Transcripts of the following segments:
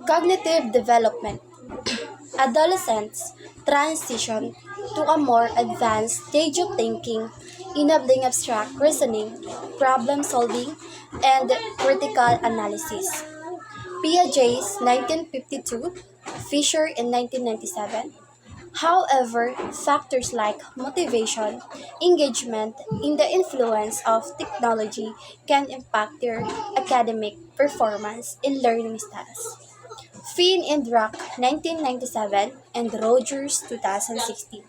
Cognitive development. Adolescents transition to a more advanced stage of thinking, enabling abstract reasoning, problem solving, and critical analysis. Piaget's 1952, Fisher in 1997. However, factors like motivation, engagement, and the influence of technology can impact their academic performance and learning styles. Finn and Rock 1997 and Rogers 2016.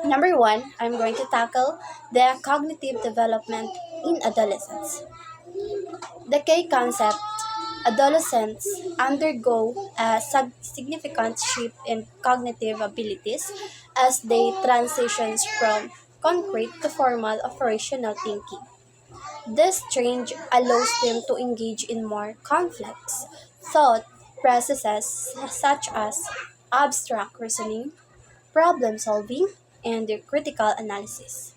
Number one, I'm going to tackle the cognitive development in adolescents. The key concept: adolescents undergo a significant shift in cognitive abilities as they transition from concrete to formal operational thinking. This change allows them to engage in more complex thought processes such as abstract reasoning, problem solving, and critical analysis.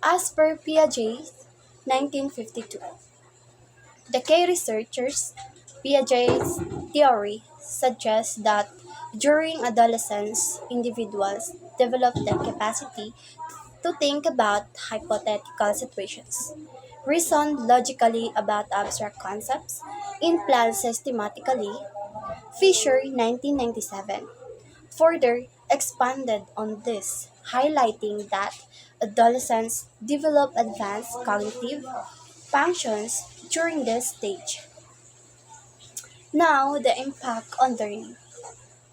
As per Piaget's 1952, the key researchers, Piaget's theory suggests that during adolescence, individuals develop the capacity to think about hypothetical situations, reason logically about abstract concepts, and plan systematically. Fisher 1997 further expanded on this, highlighting that adolescents develop advanced cognitive functions during this stage. Now, the impact on learning.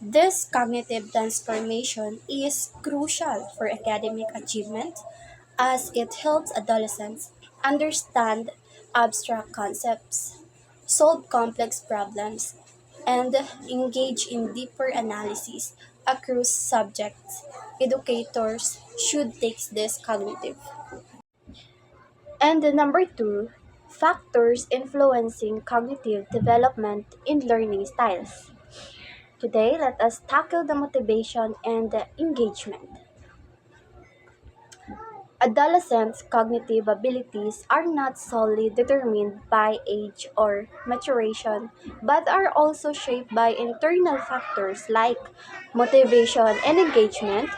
This cognitive transformation is crucial for academic achievement as it helps adolescents understand abstract concepts, solve complex problems, and engage in deeper analysis across subjects. Educators should take this cognitive. And the number two, factors influencing cognitive development in learning styles. Today, let us tackle the motivation and the engagement. Adolescents' cognitive abilities are not solely determined by age or maturation, but are also shaped by internal factors like motivation and engagement.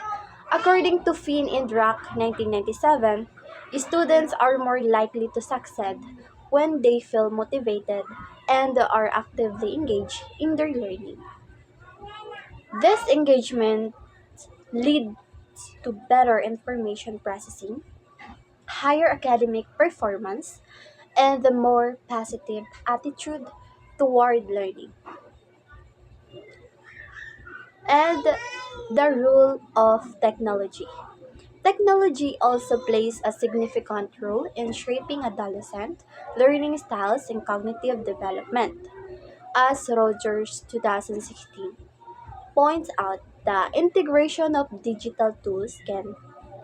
According to Finn and Rock 1997, students are more likely to succeed when they feel motivated and are actively engaged in their learning. This engagement leads to better information processing, higher academic performance, and a more positive attitude toward learning. And the role of technology. Technology also plays a significant role in shaping adolescent learning styles and cognitive development. As Rogers 2016 points out, the integration of digital tools can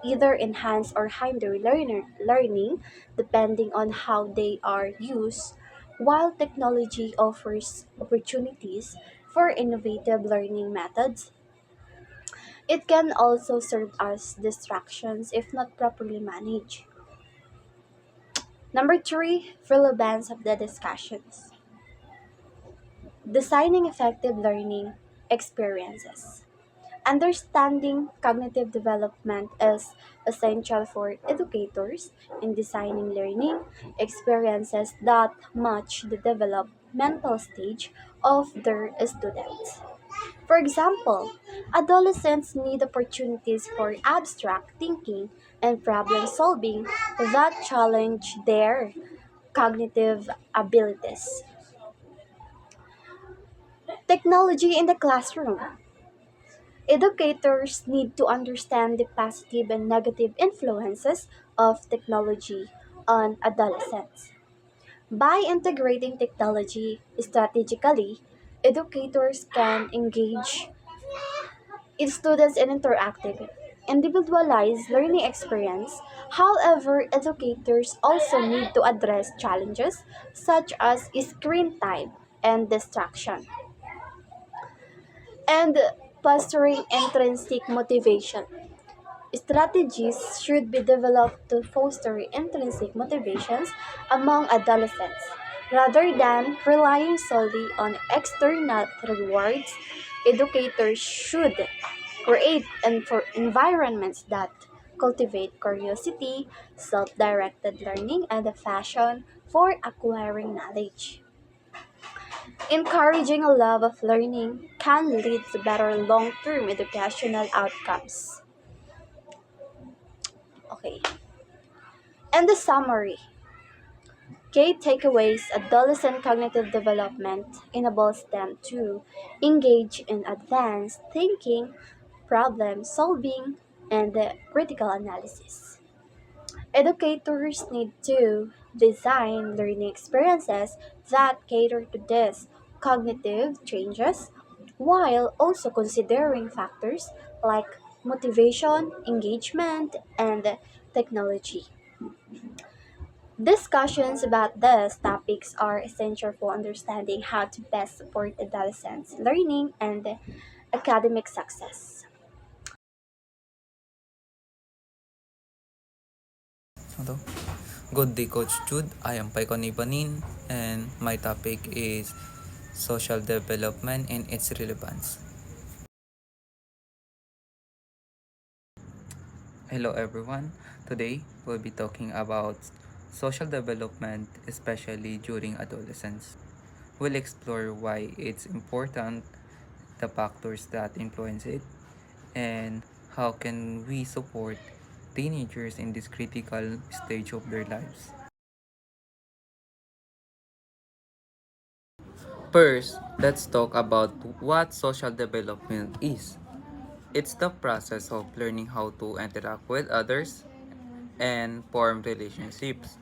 either enhance or hinder learning depending on how they are used. While technology offers opportunities for innovative learning methods, it can also serve as distractions if not properly managed. Number three, relevance of the discussions. Designing effective learning experiences. Understanding cognitive development is essential for educators in designing learning experiences that match the developmental stage of their students. For example, adolescents need opportunities for abstract thinking and problem solving that challenge their cognitive abilities. Technology in the classroom. Educators need to understand the positive and negative influences of technology on adolescents. By integrating technology strategically, educators can engage its students in interactive, individualized learning experience. However, educators also need to address challenges such as screen time and distraction, and fostering intrinsic motivation. Strategies should be developed to foster intrinsic motivations among adolescents. Rather than relying solely on external rewards, educators should create environments that cultivate curiosity, self directed learning, and a passion for acquiring knowledge. Encouraging a love of learning can lead to better long term educational outcomes. Okay, and the summary. Key takeaways: adolescent cognitive development enables them to engage in advanced thinking, problem solving, and critical analysis. Educators need to design learning experiences that cater to these cognitive changes while also considering factors like motivation, engagement, and technology. Discussions about these topics are essential for understanding how to best support adolescents' learning and academic success. Ito. Good day, Coach Jude. I am Paikon Ibanin, and my topic is social development and its relevance. Hello, everyone. Today, we'll be talking about social development, especially during adolescence. We'll explore why it's important, the factors that influence it, and how can we support teenagers in this critical stage of their lives. First, let's talk about what social development is. It's the process of learning how to interact with others and form relationships.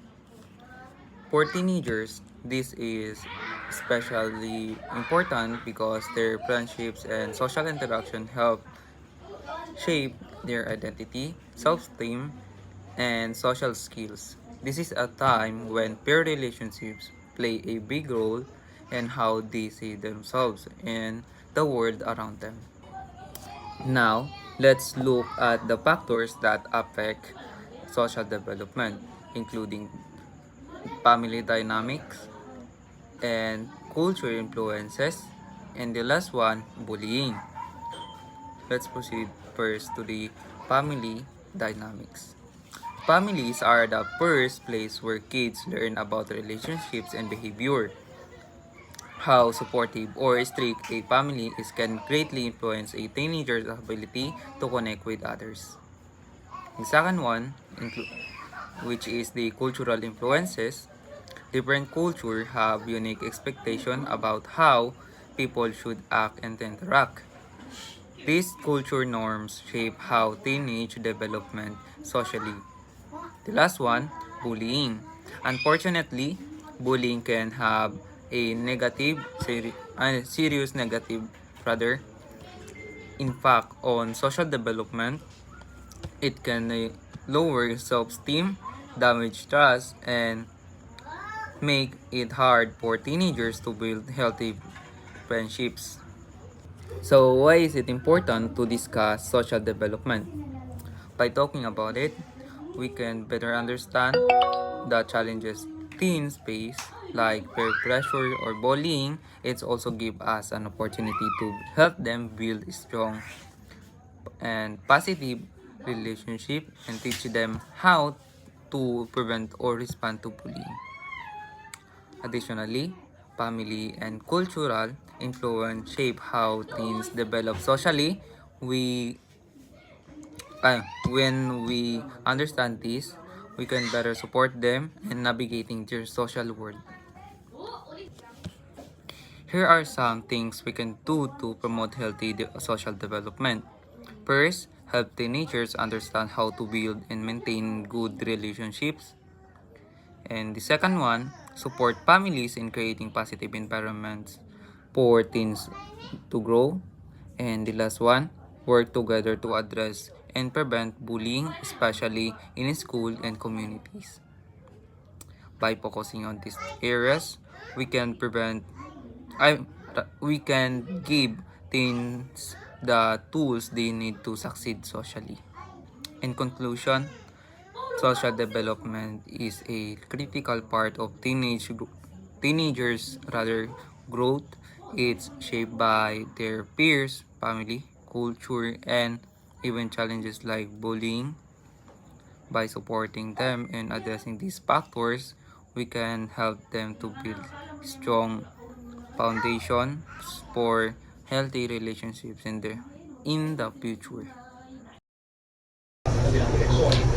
For teenagers, this is especially important because their friendships and social interaction help shape their identity, self-esteem, and social skills. This is a time when peer relationships play a big role in how they see themselves and the world around them. Now, let's look at the factors that affect social development, including family dynamics and culture influences, and the last one, bullying. Let's proceed first to the family dynamics. Families are the first place where kids learn about relationships and behavior. How supportive or strict a family is can greatly influence a teenager's ability to connect with others. The second one, which is the cultural influences, different cultures have unique expectations about how people should act and interact. These culture norms shape how teenage development socially. The last one, bullying. Unfortunately, bullying can have a serious negative rather impact on social development. It can lower self-esteem, damage trust, and make it hard for teenagers to build healthy friendships. So, why is it important to discuss social development? By talking about it, we can better understand the challenges teens face, like peer pressure or bullying. It's also give us an opportunity to help them build strong and positive relationship and teach them how to prevent or respond to bullying. Additionally, family and cultural influence shape how teens develop socially. We when we understand this, we can better support them in navigating their social world. Here are some things we can do to promote healthy social development. First, help teenagers understand how to build and maintain good relationships. And the second one, support families in creating positive environments for teens to grow. And the last one, work together to address and prevent bullying, especially in school and communities. By focusing on these areas, we can prevent I we can give teens the tools they need to succeed socially. In conclusion, social development is a critical part of teenage growth. teenagers rather growth. It's shaped by their peers, family, culture, and even challenges like bullying. By supporting them and addressing these factors, we can help them to build strong foundations for healthy relationships in the future.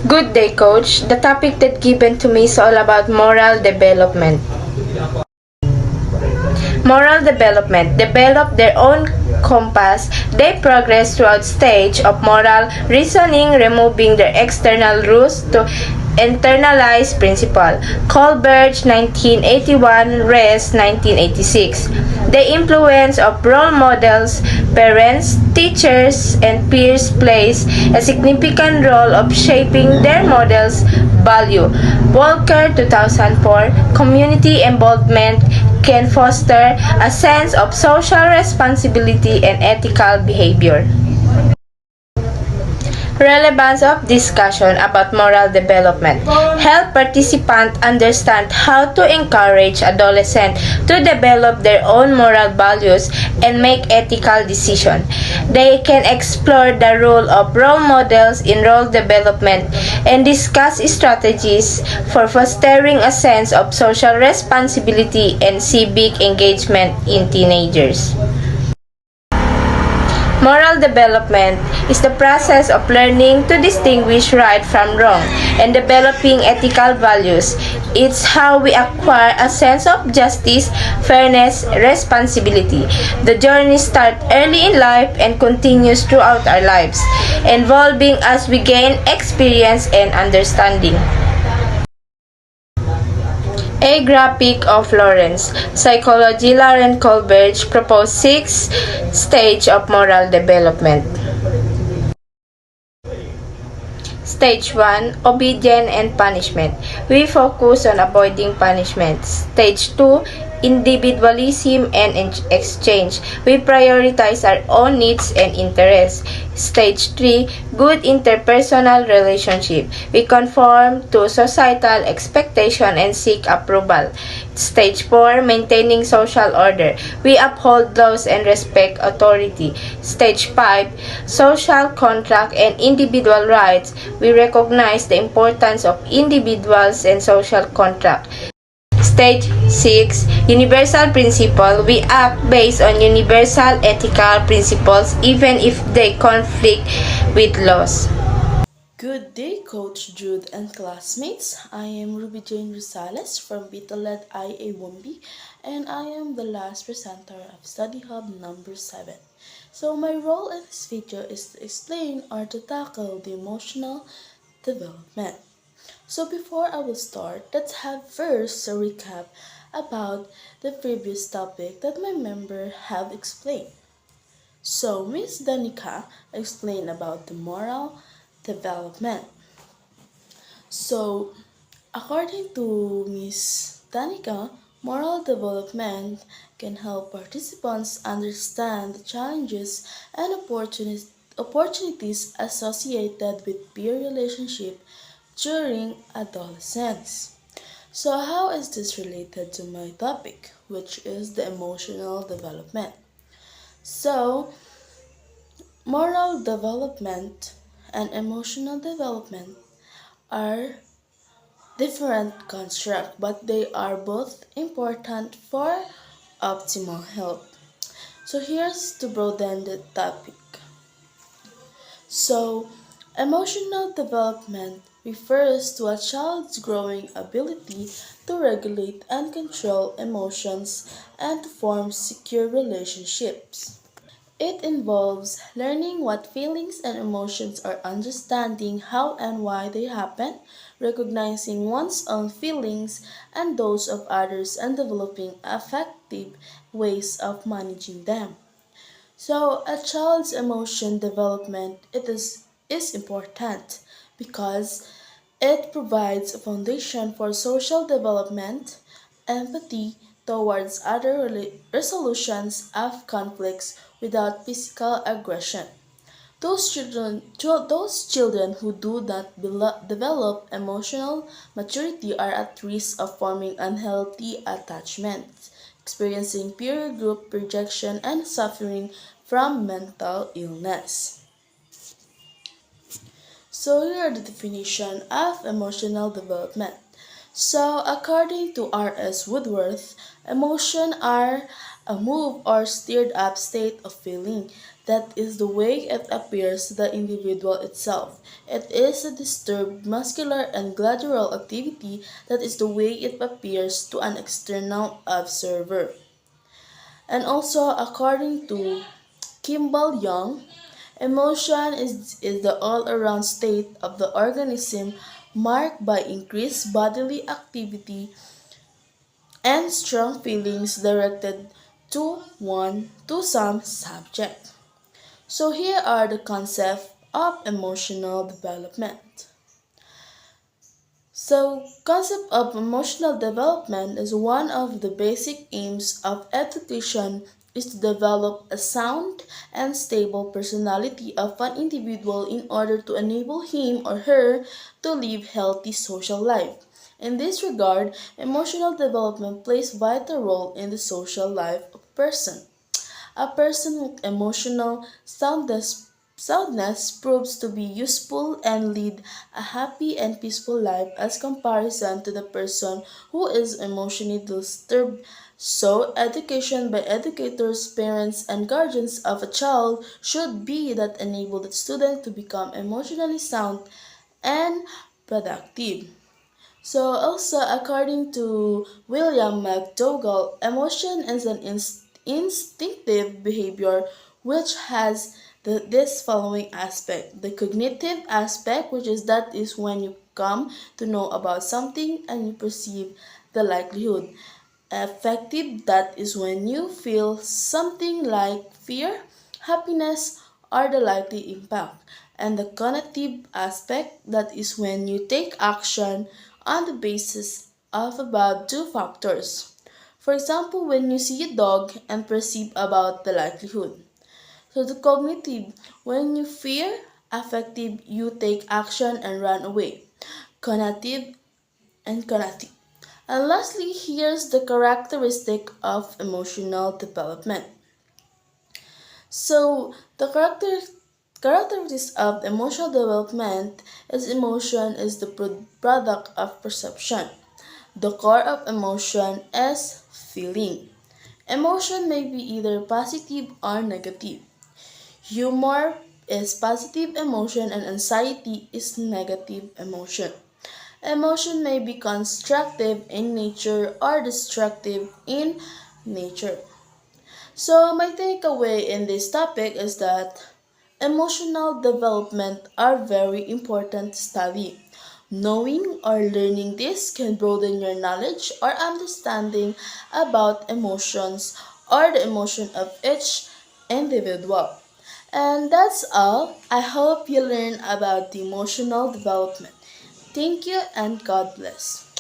Good day, coach. The topic that given to me is all about moral development. Moral development. Develop their own compass. They progress throughout stage of moral reasoning, removing their external rules to internalize principle. Colbert 1981, Reyes 1986. The influence of role models, parents, teachers, and peers plays a significant role of shaping their models' value. Walker 2004. Community involvement can foster a sense of social responsibility and ethical behavior. Relevance of discussion about moral development. Help participants understand how to encourage adolescents to develop their own moral values and make ethical decisions. They can explore the role of role models in role development and discuss strategies for fostering a sense of social responsibility and civic engagement in teenagers. Moral development is the process of learning to distinguish right from wrong and developing ethical values. It's how we acquire a sense of justice, fairness, responsibility. The journey starts early in life and continues throughout our lives, evolving as we gain experience and understanding. A graphic of Lawrence. Psychology. Lauren Colbert proposed six stages of moral development. Stage 1, obedience and punishment. We focus on avoiding punishment. Stage 2, individualism and exchange. We prioritize our own needs and interests. Stage 3, good interpersonal relationship. We conform to societal expectation and seek approval. Stage 4, maintaining social order. We uphold laws and respect authority. Stage 5, social contract and individual rights. We recognize the importance of individuals and social contract. Stage 6, universal principle. We act based on universal ethical principles even if they conflict with laws. Good day, Coach Jude and classmates. I am Ruby Jane Rosales from Bitolet IA Wombi, and I am the last presenter of Study Hub number 7. So, my role in this video is to explain or to tackle the emotional development. So, before I will start, let's have first a recap about the previous topic that my member have explained. So, Miss Danica explained about the moral development. So, according to Miss Danica, moral development can help participants understand the challenges and opportunities associated with peer relationship during adolescence. So, how is this related to my topic, which is the emotional development? So, moral development and emotional development are different constructs, but they are both important for optimal health. So here's to broaden the topic. So, emotional development refers to a child's growing ability to regulate and control emotions and to form secure relationships. It involves learning what feelings and emotions are, understanding how and why they happen, recognizing one's own feelings and those of others, and developing effective ways of managing them. So, a child's emotion development is important because it provides a foundation for social development, empathy towards other resolutions of conflicts without physical aggression. Those children who do not develop emotional maturity are at risk of forming unhealthy attachments, experiencing peer group rejection, and suffering from mental illness. So here are the definition of emotional development. So according to R.S. Woodworth, emotion are a moved or stirred up state of feeling. That is the way it appears to the individual itself. It is a disturbed muscular and glandular activity that is the way it appears to an external observer. And also according to Kimball Young, emotion is the all around state of the organism marked by increased bodily activity and strong feelings directed to some subject. So here are the concepts of emotional development. So, concept of emotional development is one of the basic aims of education is to develop a sound and stable personality of an individual in order to enable him or her to live healthy social life. In this regard, emotional development plays vital role in the social life of a person. A person with emotional soundness proves to be useful and lead a happy and peaceful life as comparison to the person who is emotionally disturbed. So, education by educators, parents, and guardians of a child should be that enable the student to become emotionally sound and productive. So, also, according to William McDougall, emotion is an instinctive behavior which has this following aspect. The cognitive aspect, which is that is when you come to know about something and you perceive the likelihood. Affective, that is when you feel something like fear, happiness, or the likely impact. And the cognitive aspect, that is when you take action on the basis of about two factors. For example, when you see a dog and perceive about the likelihood. So the cognitive, when you fear, affective, you take action and run away. Cognitive and cognitive. And lastly, here's the characteristic of emotional development. So the characteristics of emotional development is emotion is the product of perception. The core of emotion is feeling. Emotion may be either positive or negative. Humor is positive emotion and anxiety is negative emotion. Emotion may be constructive in nature or destructive in nature. So, my takeaway in this topic is that emotional development are very important to study. Knowing or learning this can broaden your knowledge or understanding about emotions or the emotion of each individual. And that's all. I hope you learn about the emotional development. Thank you and God bless.